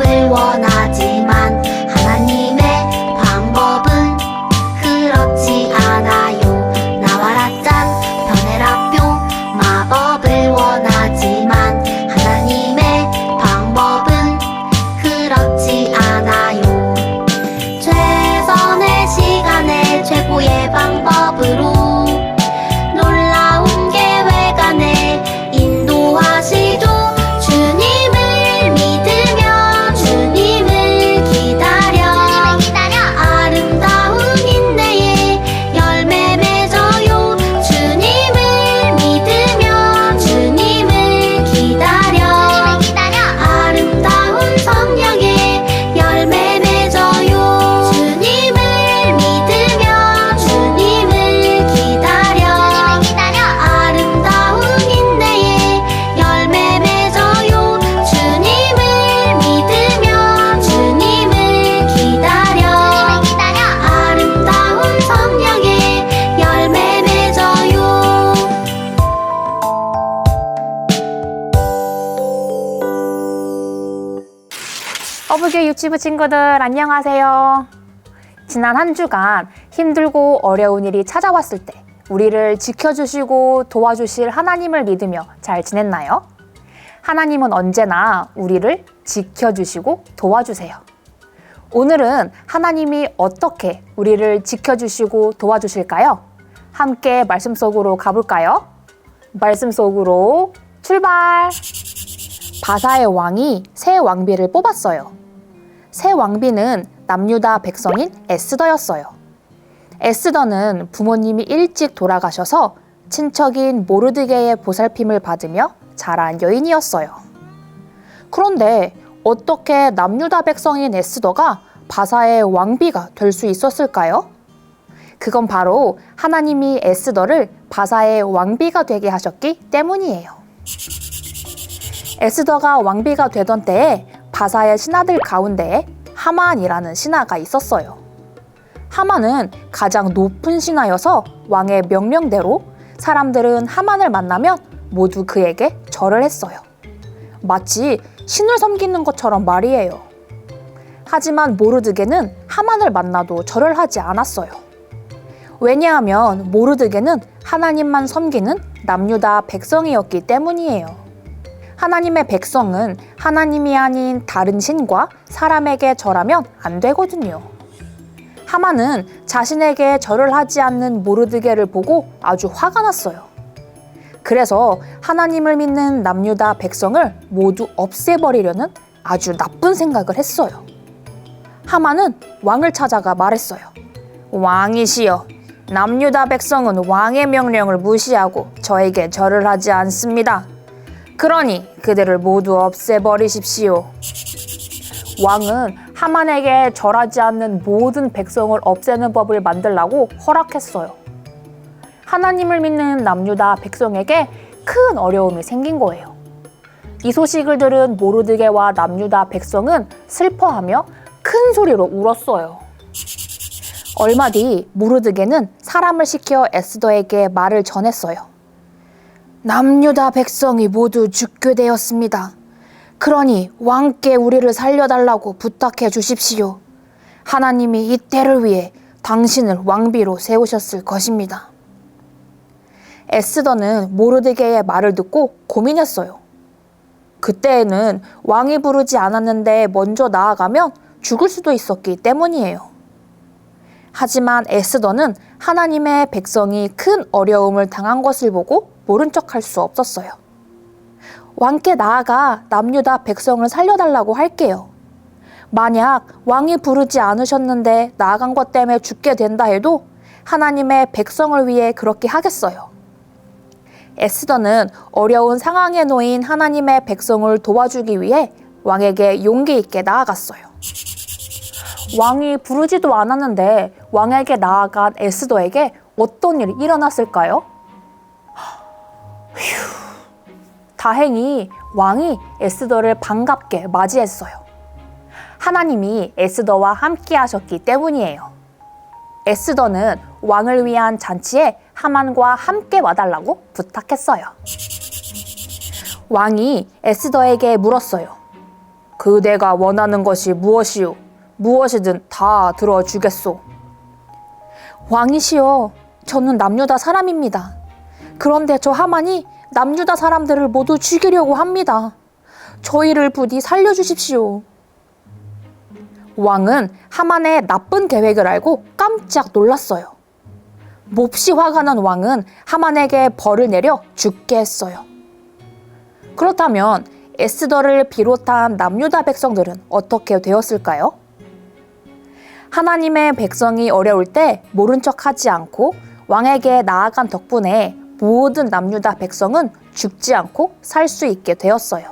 방법을 원하지만 하나님의 방법은 그렇지 않아요. 나와라 짠 변해라 뿅. 마법을 원하지만 하나님의 방법은 그렇지 않아요. 최선의 시간에 최고의 방법으로 놀라운 계획 안에 인도하시죠. 주님을 믿으며 주님을 기다려 아름다운 인내의 열매 맺어요. 주님을 믿으며 주님을 기다려 아름다운 성령의 열매 맺어요. 주님을 믿으며 주님을 기다려 아름다운 인내의 열매 맺어요. 주님을 믿으며 주님을 기다려 아름다운 성령의 열매 맺어요. 어부교 유치부 친구들 안녕하세요. 지난 한 주간 힘들고 어려운 일이 찾아왔을 때 우리를 지켜주시고 도와주실 하나님을 믿으며 잘 지냈나요? 하나님은 언제나 우리를 지켜주시고 도와주세요. 오늘은 하나님이 어떻게 우리를 지켜주시고 도와주실까요? 함께 말씀 속으로 가볼까요? 말씀 속으로 출발! 바사의 왕이 새 왕비를 뽑았어요. 새 왕비는 남유다 백성인 에스더였어요. 에스더는 부모님이 일찍 돌아가셔서 친척인 모르드게의 보살핌을 받으며 자란 여인이었어요. 그런데 어떻게 남유다 백성인 에스더가 바사의 왕비가 될 수 있었을까요? 그건 바로 하나님이 에스더를 바사의 왕비가 되게 하셨기 때문이에요. 에스더가 왕비가 되던 때에 바사의 신하들 가운데에 하만이라는 신하가 있었어요. 하만은 가장 높은 신하여서 왕의 명령대로 사람들은 하만을 만나면 모두 그에게 절을 했어요. 마치 신을 섬기는 것처럼 말이에요. 하지만 모르드게는 하만을 만나도 절을 하지 않았어요. 왜냐하면 모르드게는 하나님만 섬기는 남유다 백성이었기 때문이에요. 하나님의 백성은 하나님이 아닌 다른 신과 사람에게 절하면 안 되거든요. 하만은 자신에게 절을 하지 않는 모르드게를 보고 아주 화가 났어요. 그래서 하나님을 믿는 남유다 백성을 모두 없애버리려는 아주 나쁜 생각을 했어요. 하만은 왕을 찾아가 말했어요. 왕이시여, 남유다 백성은 왕의 명령을 무시하고 저에게 절을 하지 않습니다. 그러니 그들을 모두 없애버리십시오. 왕은 하만에게 절하지 않는 모든 백성을 없애는 법을 만들라고 허락했어요. 하나님을 믿는 남유다 백성에게 큰 어려움이 생긴 거예요. 이 소식을 들은 모르드게와 남유다 백성은 슬퍼하며 큰 소리로 울었어요. 얼마 뒤 모르드게는 사람을 시켜 에스더에게 말을 전했어요. 남유다 백성이 모두 죽게 되었습니다. 그러니 왕께 우리를 살려달라고 부탁해 주십시오. 하나님이 이 때를 위해 당신을 왕비로 세우셨을 것입니다. 에스더는 모르드게의 말을 듣고 고민했어요. 그때에는 왕이 부르지 않았는데 먼저 나아가면 죽을 수도 있었기 때문이에요. 하지만 에스더는 하나님의 백성이 큰 어려움을 당한 것을 보고 모른 척할 수 없었어요. 왕께 나아가 남유다 백성을 살려달라고 할게요. 만약 왕이 부르지 않으셨는데 나아간 것 때문에 죽게 된다 해도 하나님의 백성을 위해 그렇게 하겠어요. 에스더는 어려운 상황에 놓인 하나님의 백성을 도와주기 위해 왕에게 용기 있게 나아갔어요. 왕이 부르지도 않았는데 왕에게 나아간 에스더에게 어떤 일이 일어났을까요? 다행히 왕이 에스더를 반갑게 맞이했어요. 하나님이 에스더와 함께 하셨기 때문이에요. 에스더는 왕을 위한 잔치에 하만과 함께 와달라고 부탁했어요. 왕이 에스더에게 물었어요. 그대가 원하는 것이 무엇이요? 무엇이든 다 들어주겠소. 왕이시여, 저는 남유다 사람입니다. 그런데 저 하만이 남유다 사람들을 모두 죽이려고 합니다. 저희를 부디 살려주십시오. 왕은 하만의 나쁜 계획을 알고 깜짝 놀랐어요. 몹시 화가 난 왕은 하만에게 벌을 내려 죽게 했어요. 그렇다면 에스더를 비롯한 남유다 백성들은 어떻게 되었을까요? 하나님의 백성이 어려울 때 모른 척하지 않고 왕에게 나아간 덕분에 모든 남유다 백성은 죽지 않고 살 수 있게 되었어요.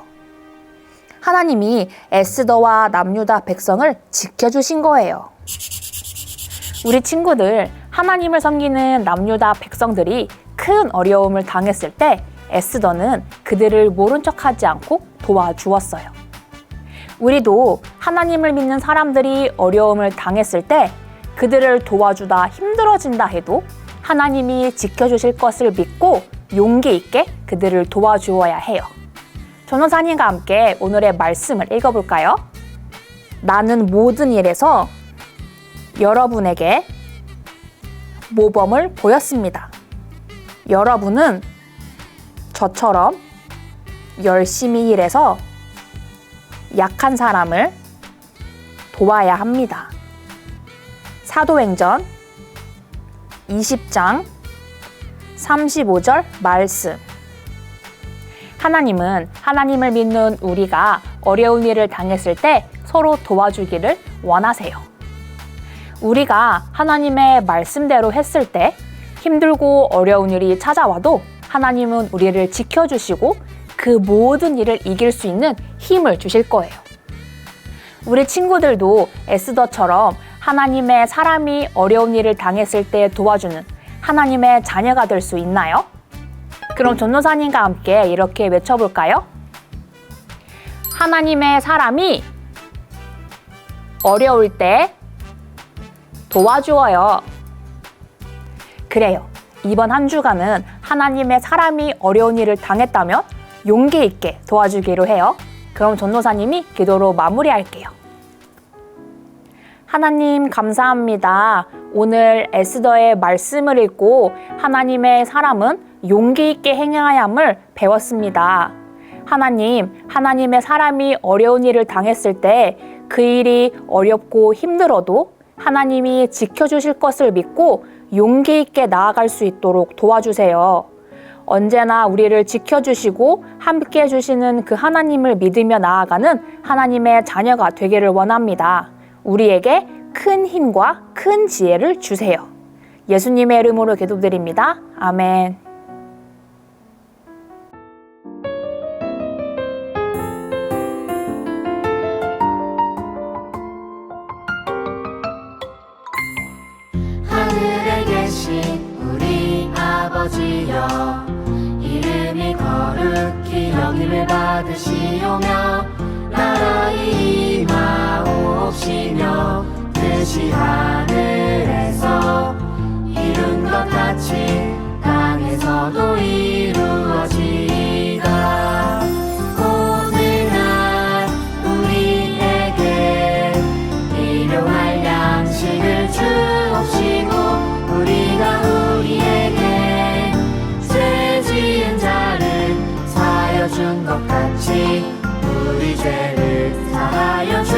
하나님이 에스더와 남유다 백성을 지켜주신 거예요. 우리 친구들, 하나님을 섬기는 남유다 백성들이 큰 어려움을 당했을 때 에스더는 그들을 모른 척하지 않고 도와주었어요. 우리도 하나님을 믿는 사람들이 어려움을 당했을 때 그들을 도와주다 힘들어진다 해도 하나님이 지켜주실 것을 믿고 용기 있게 그들을 도와주어야 해요. 전도사님과 함께 오늘의 말씀을 읽어볼까요? 나는 모든 일에서 여러분에게 모범을 보였습니다. 여러분은 저처럼 열심히 일해서 약한 사람을 도와야 합니다. 사도행전 20장 35절 말씀. 하나님은 하나님을 믿는 우리가 어려운 일을 당했을 때 서로 도와주기를 원하세요. 우리가 하나님의 말씀대로 했을 때 힘들고 어려운 일이 찾아와도 하나님은 우리를 지켜주시고 그 모든 일을 이길 수 있는 힘을 주실 거예요. 우리 친구들도 에스더처럼 하나님의 사람이 어려운 일을 당했을 때 도와주는 하나님의 자녀가 될 수 있나요? 그럼 전도사님과 함께 이렇게 외쳐볼까요? 하나님의 사람이 어려울 때 도와주어요. 그래요. 이번 한 주간은 하나님의 사람이 어려운 일을 당했다면 용기 있게 도와주기로 해요. 그럼 전도사님이 기도로 마무리할게요. 하나님 감사합니다. 오늘 에스더의 말씀을 읽고 하나님의 사람은 용기 있게 행해야 함을 배웠습니다. 하나님, 하나님의 사람이 어려운 일을 당했을 때 그 일이 어렵고 힘들어도 하나님이 지켜주실 것을 믿고 용기 있게 나아갈 수 있도록 도와주세요. 언제나 우리를 지켜주시고 함께 해주시는 그 하나님을 믿으며 나아가는 하나님의 자녀가 되기를 원합니다. 우리에게 큰 힘과 큰 지혜를 주세요. 예수님의 이름으로 기도드립니다. 아멘. 하늘에 계신 우리 아버지여, 이름이 거룩히 여김을 받으시오며 나라의 임하옵시며 뜻이 하늘에서 이룬 것 같이 땅에서도 이루어지이다. 오늘날 우리에게 일용할 양식을 주옵시고 우리가 우리에게 죄 지은 자를 사하여 준 것 같이 우리 죄를 사하여 주옵시고